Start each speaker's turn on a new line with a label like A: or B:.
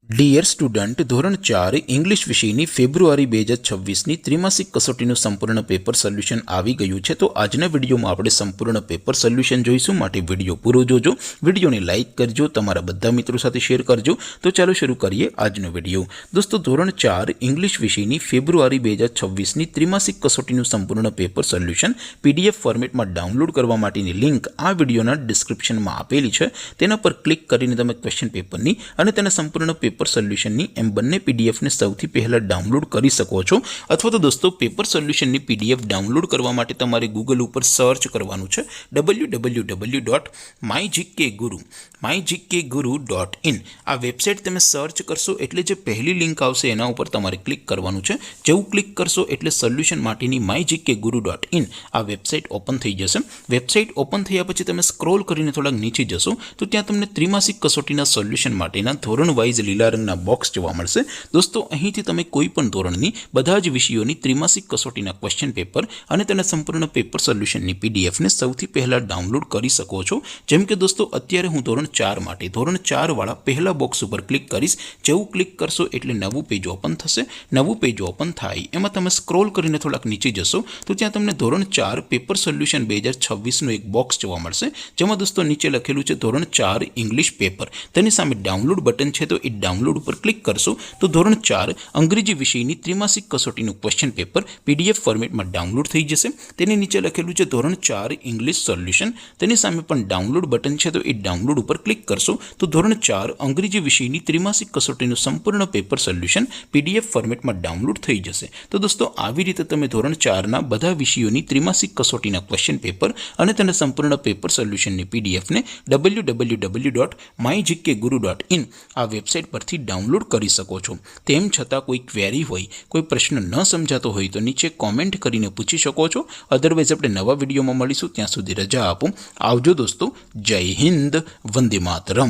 A: Dear student, ધોરણ 4 English વિષયની ફેબ્રુઆરી 2026ની ત્રિમાસિક કસોટીનું સંપૂર્ણ પેપર સોલ્યુશન આવી ગયું છે। તો આજના વિડીયોમાં આપણે સંપૂર્ણ પેપર સોલ્યુશન જોઈશું, માટે વિડીયો પૂરો જોજો, વિડીયોને લાઇક કરજો, તમારા બધા મિત્રો સાથે શેર કરજો। તો ચાલો શરૂ કરીએ આજનો વિડીયો। દોસ્તો, ધોરણ 4 ઇંગ્લિશ વિષયની ફેબ્રુઆરી 2026ની ત્રિમાસિક કસોટીનું સંપૂર્ણ પેપર સોલ્યુશન PDF ફોર્મેટમાં ડાઉનલોડ કરવા માટેની લિંક આ વિડીયોના ડિસ્ક્રિપ્શનમાં આપેલી છે। તેના પર ક્લિક કરીને તમે ક્વેશ્ચન પેપરની અને તેના સંપૂર્ણ પેપર સોલ્યુશનની એમ બંને પીડીએફને સૌથી પહેલા ડાઉનલોડ કરી શકો છો। અથવા તો દોસ્તો, પેપર સોલ્યુશનની પીડીએફ ડાઉનલોડ કરવા માટે તમારે ગૂગલ ઉપર સર્ચ કરવાનું છે www.mygkguru.in। આ વેબસાઇટ તમે સર્ચ કરશો એટલે જે પહેલી લિંક આવશે એના ઉપર તમારે ક્લિક કરવાનું છે। જેવું ક્લિક કરશો એટલે સોલ્યુશન માટેની mygkguru.in આ વેબસાઇટ ઓપન થઈ જશે। વેબસાઇટ ઓપન થયા પછી તમે સ્ક્રોલ કરીને થોડાક નીચે જશો તો ત્યાં તમને ત્રિમાસિક કસોટીના સોલ્યુશન માટેના ધોરણ વાઇઝ લીલા રંગના બોક્સ જોવા મળશે। દોસ્તો, અહીંથી તમે કોઈ પણ ધોરણની બધા જ વિષયોની ત્રિમાસિક કસોટીના ક્વેશ્ચન પેપર અને તેના સંપૂર્ણ પેપર સોલ્યુશનની પીડીએફને સૌથી પહેલા ડાઉનલોડ કરી શકો છો। જેમ કે દોસ્તો, અત્યારે હું ધોરણ 4 માટે ધોરણ 4 વાળા પહેલા બોક્સ ઉપર ક્લિક કરીશ। જેવું ક્લિક કરશો એટલે નવું પેજ ઓપન થશે। નવું પેજ ઓપન થાય એમાં તમે સ્ક્રોલ કરીને થોડાક નીચે જશો તો ત્યાં તમને ધોરણ 4 પેપર સોલ્યુશન 2026નું એક બોક્સ જોવા મળશે, જેમાં દોસ્તો નીચે લખેલું છે ધોરણ 4 ઇંગ્લિશ પેપર। તેની સામે ડાઉનલોડ બટન છે, તો એ ડાઉનલોડ ઉપર ક્લિક કરશો તો ધોરણ 4 અંગ્રેજી વિષયની ત્રિમાસિક કસોટીનું ક્વેશ્ચન પેપર PDF ફોર્મેટમાં ડાઉનલોડ થઈ જશે। તેની નીચે લખેલું છે ધોરણ 4 ઇંગ્લિશ સોલ્યુશન। તેની સામે પણ ડાઉનલોડ બટન છે, તો એ ડાઉનલોડ ઉપર ક્લિક કરશો તો ધોરણ 4 અંગ્રેજી વિષયની ત્રિમાસિક કસોટીનું સંપૂર્ણ પેપર સોલ્યુશન PDF ફોર્મેટમાં ડાઉનલોડ થઈ જશે। તો દોસ્તો, આવી રીતે તમે ધોરણ 4ના બધા વિષયોની ત્રિમાસિક કસોટીના ક્વેશ્ચન પેપર અને તેના સંપૂર્ણ પેપર સોલ્યુશનની પીડીએફને www.mygkguru.in આ વેબસાઇટ પરથી ડાઉનલોડ કરી શકો છો। તેમ છતાં કોઈ ક્વેરી હોય, કોઈ પ્રશ્ન ન સમજાતો હોય તો નીચે કોમેન્ટ કરીને પૂછી શકો છો। અધરવાઇઝ આપણે નવા વિડીયોમાં મળીશું, ત્યાં સુધી રજા આપો। આવજો દોસ્તો, જય હિન્દ, વંદે માતરમ।